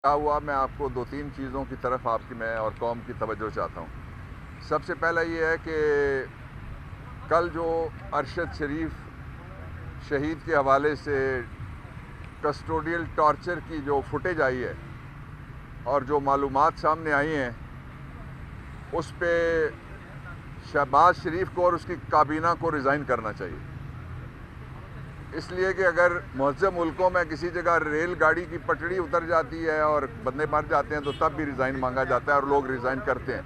क्या हुआ, मैं आपको दो तीन चीज़ों की तरफ आपकी मैं और कौम की तवज्जो चाहता हूँ। सबसे पहला ये है कि कल जो अरशद शरीफ शहीद के हवाले से कस्टोडियल टॉर्चर की जो फुटेज आई है और जो मालूमात सामने आई हैं, उस पे शहबाज शरीफ को और उसकी काबीना को रिज़ाइन करना चाहिए। इसलिए कि अगर मुहज़्ज़म मुल्कों में किसी जगह रेल गाड़ी की पटड़ी उतर जाती है और बंदे मर जाते हैं तो तब भी रिज़ाइन मांगा जाता है और लोग रिज़ाइन करते हैं।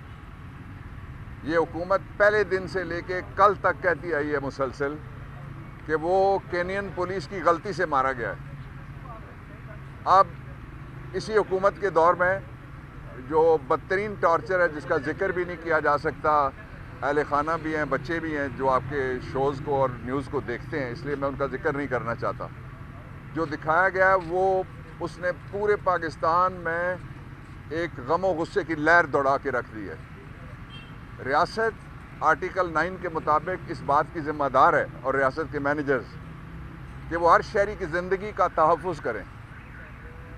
ये हुकूमत पहले दिन से लेके कल तक कहती आई है मुसलसल कि वो केनियन पुलिस की गलती से मारा गया है। अब इसी हुकूमत के दौर में जो बदतरीन टॉर्चर है, जिसका ज़िक्र भी नहीं किया जा सकता, अहले खाना भी हैं, बच्चे भी हैं जो आपके शोज़ को और न्यूज़ को देखते हैं, इसलिए मैं उनका जिक्र नहीं करना चाहता। जो दिखाया गया है वो उसने पूरे पाकिस्तान में एक गम और गुस्से की लहर दौड़ा के रख दी है। रियासत आर्टिकल 9 के मुताबिक इस बात की ज़िम्मेदार है और रियासत के मैनेजर्स कि वो हर शहरी की ज़िंदगी का तहफ़्फ़ुज़ करें।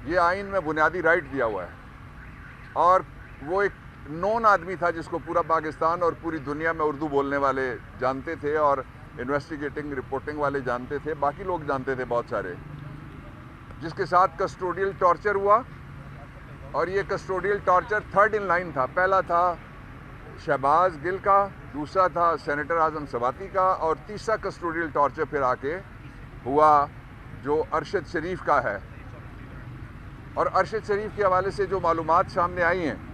ये आइन में बुनियादी राइट दिया हुआ है और वो एक नॉन आदमी था जिसको पूरा पाकिस्तान और पूरी दुनिया में उर्दू बोलने वाले जानते थे और इन्वेस्टिगेटिंग रिपोर्टिंग वाले जानते थे, बाकी लोग जानते थे बहुत सारे, जिसके साथ कस्टोडियल टॉर्चर हुआ। और ये custodial torture third in line था। पहला था शहबाज गिल का, दूसरा था सेनेटर आज़म सवाती का और तीसरा कस्टोडियल टॉर्चर फिर आके हुआ जो अरशद शरीफ का है। और अरशद शरीफ के हवाले से जो मालूमात सामने आई हैं,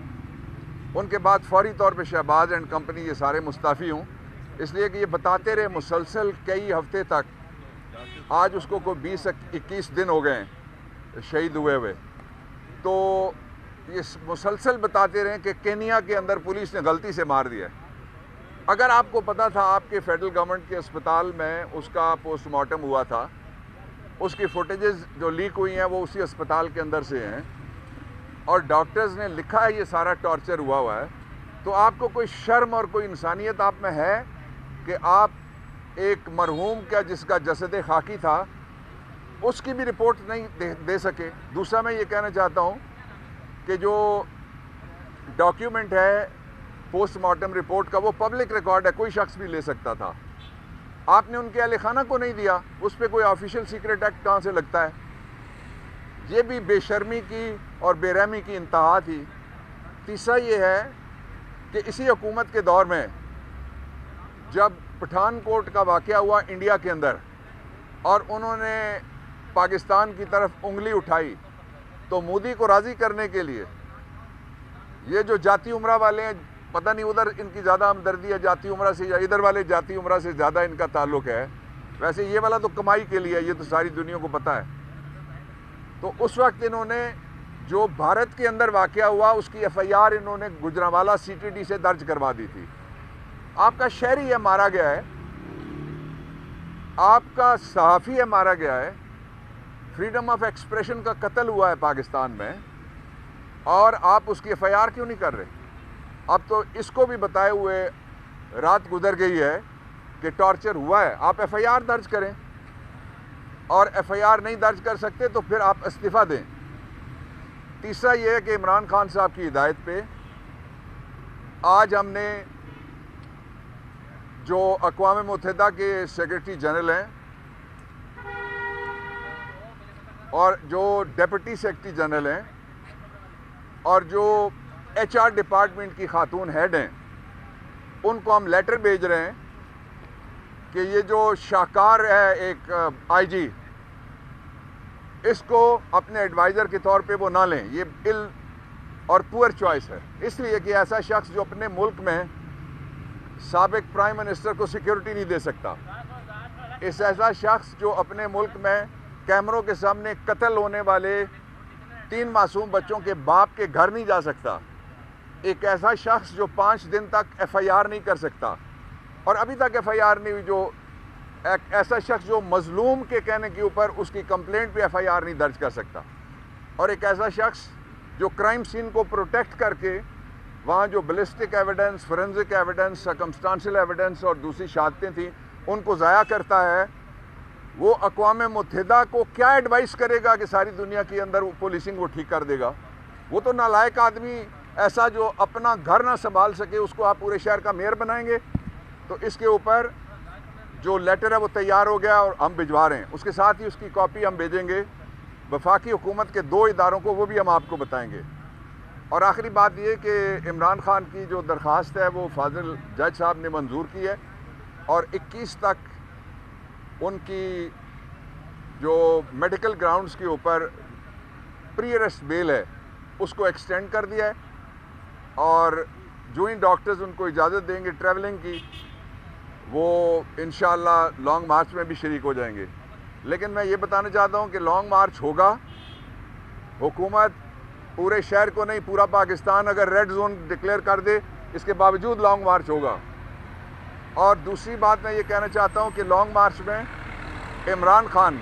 उनके बाद फौरी तौर पे शहबाज एंड कंपनी ये सारे मुस्तफ़ी हूँ, इसलिए कि ये बताते रहे मुसलसल कई हफ्ते तक। आज उसको कोई 20-21 दिन हो गए हैं शहीद हुए हुए, तो ये मुसलसल बताते रहे कि केनिया के अंदर पुलिस ने गलती से मार दिया है। अगर आपको पता था, आपके फेडरल गवर्नमेंट के अस्पताल में उसका पोस्टमार्टम हुआ था, उसकी फुटेजेस जो लीक हुई हैं वो उसी अस्पताल के अंदर से हैं और डॉक्टर्स ने लिखा है ये सारा टॉर्चर हुआ है, तो आपको कोई शर्म और कोई इंसानियत आप में है कि आप एक मरहूम का जिसका जसद खाकी था उसकी भी रिपोर्ट नहीं दे सके। दूसरा मैं ये कहना चाहता हूँ कि जो डॉक्यूमेंट है पोस्टमार्टम रिपोर्ट का वो पब्लिक रिकॉर्ड है, कोई शख्स भी ले सकता था। आपने उनके अहले खाना को नहीं दिया, उस पर कोई ऑफिशियल सीक्रेट एक्ट कहाँ से लगता है? ये भी बेशर्मी की और बेरहमी की इंतहा थी। तीसरा ये है कि इसी हुकूमत के दौर में जब पठानकोट का वाक़या हुआ इंडिया के अंदर और उन्होंने पाकिस्तान की तरफ उंगली उठाई, तो मोदी को राज़ी करने के लिए ये जो जाती उमरा वाले हैं, पता नहीं उधर इनकी ज़्यादा हमदर्दी है जाती उमरा से या इधर वाले जाती उमरा से ज़्यादा इनका ताल्लुक़ है। वैसे ये वाला तो कमाई के लिए, ये तो सारी दुनिया को पता है। तो उस वक्त इन्होंने जो भारत के अंदर वाक़या हुआ उसकी एफआईआर इन्होंने गुजरांवाला सीटीडी से दर्ज करवा दी थी। आपका शहरी है मारा गया है, आपका सहाफ़ी है मारा गया है, फ्रीडम ऑफ एक्सप्रेशन का कत्ल हुआ है पाकिस्तान में, और आप उसकी एफआईआर क्यों नहीं कर रहे? अब तो इसको भी बताए हुए रात गुजर गई है कि टॉर्चर हुआ है, आप एफआईआर दर्ज करें। और एफआईआर नहीं दर्ज कर सकते तो फिर आप इस्तीफ़ा दें। तीसरा ये है कि इमरान खान साहब की हिदायत पे आज हमने जो अक़वाम मुत्तहिदा के सेक्रेटरी जनरल हैं और जो डिप्टी सेक्रेटरी जनरल हैं और जो एचआर डिपार्टमेंट की खातून हेड हैं, उनको हम लेटर भेज रहे हैं कि ये जो शाहकार है एक आईजी, इसको अपने एडवाइज़र के तौर पे वो ना लें। ये इल और पुअर चॉइस है, इसलिए कि ऐसा शख्स जो अपने मुल्क में साबिक प्राइम मिनिस्टर को सिक्योरिटी नहीं दे सकता, इस ऐसा शख्स जो अपने मुल्क में कैमरों के सामने कत्ल होने वाले 3 मासूम बच्चों के बाप के घर नहीं जा सकता, एक ऐसा शख्स जो 5 दिन तक एफआईआर नहीं कर सकता और अभी तक एफआईआर नहीं हुई, जो एक ऐसा शख्स जो मजलूम के कहने के ऊपर उसकी कंप्लेंट पे एफआईआर नहीं दर्ज कर सकता, और एक ऐसा शख्स जो क्राइम सीन को प्रोटेक्ट करके वहाँ जो ballistic evidence, forensic evidence, circumstantial evidence और दूसरी शहादतें थी उनको ज़ाया करता है, वो अक़वाम मुत्तहिदा को क्या एडवाइस करेगा कि सारी दुनिया के अंदर वो पुलिसिंग वो ठीक कर देगा? وہ تو نالائق آدمی ایسا جو اپنا گھر نہ سنبھال سکے اس کو آپ پورے شہر کا میئر بنائیں گے؟ تو اس کے اوپر جو لیٹر ہے وہ تیار ہو گیا اور ہم بھجوا رہے ہیں، اس کے ساتھ ہی اس کی کاپی ہم بھیجیں گے وفاقی حکومت کے 2 اداروں کو، وہ بھی ہم آپ کو بتائیں گے۔ اور آخری بات یہ کہ عمران خان کی جو درخواست ہے وہ فاضل جج صاحب نے منظور کی ہے، اور 21 تک ان کی جو میڈیکل گراؤنڈز کے اوپر پری اریسٹ بیل ہے اس کو ایکسٹینڈ کر دیا ہے، اور جو ہی ڈاکٹرز ان کو اجازت دیں گے ٹریولنگ کی، وہ انشاءاللہ لانگ مارچ میں بھی شریک ہو جائیں گے۔ لیکن میں یہ بتانا چاہتا ہوں کہ لانگ مارچ ہوگا، حکومت پورے شہر کو نہیں، پورا پاکستان اگر ریڈ زون ڈکلیئر کر دے، اس کے باوجود لانگ مارچ ہوگا۔ اور دوسری بات میں یہ کہنا چاہتا ہوں کہ لانگ مارچ میں عمران خان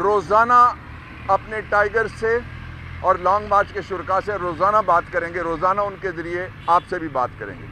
روزانہ اپنے ٹائیگر سے اور لانگ مارچ کے شرکاء سے روزانہ بات کریں گے، روزانہ ان کے ذریعے آپ سے بھی بات کریں گے۔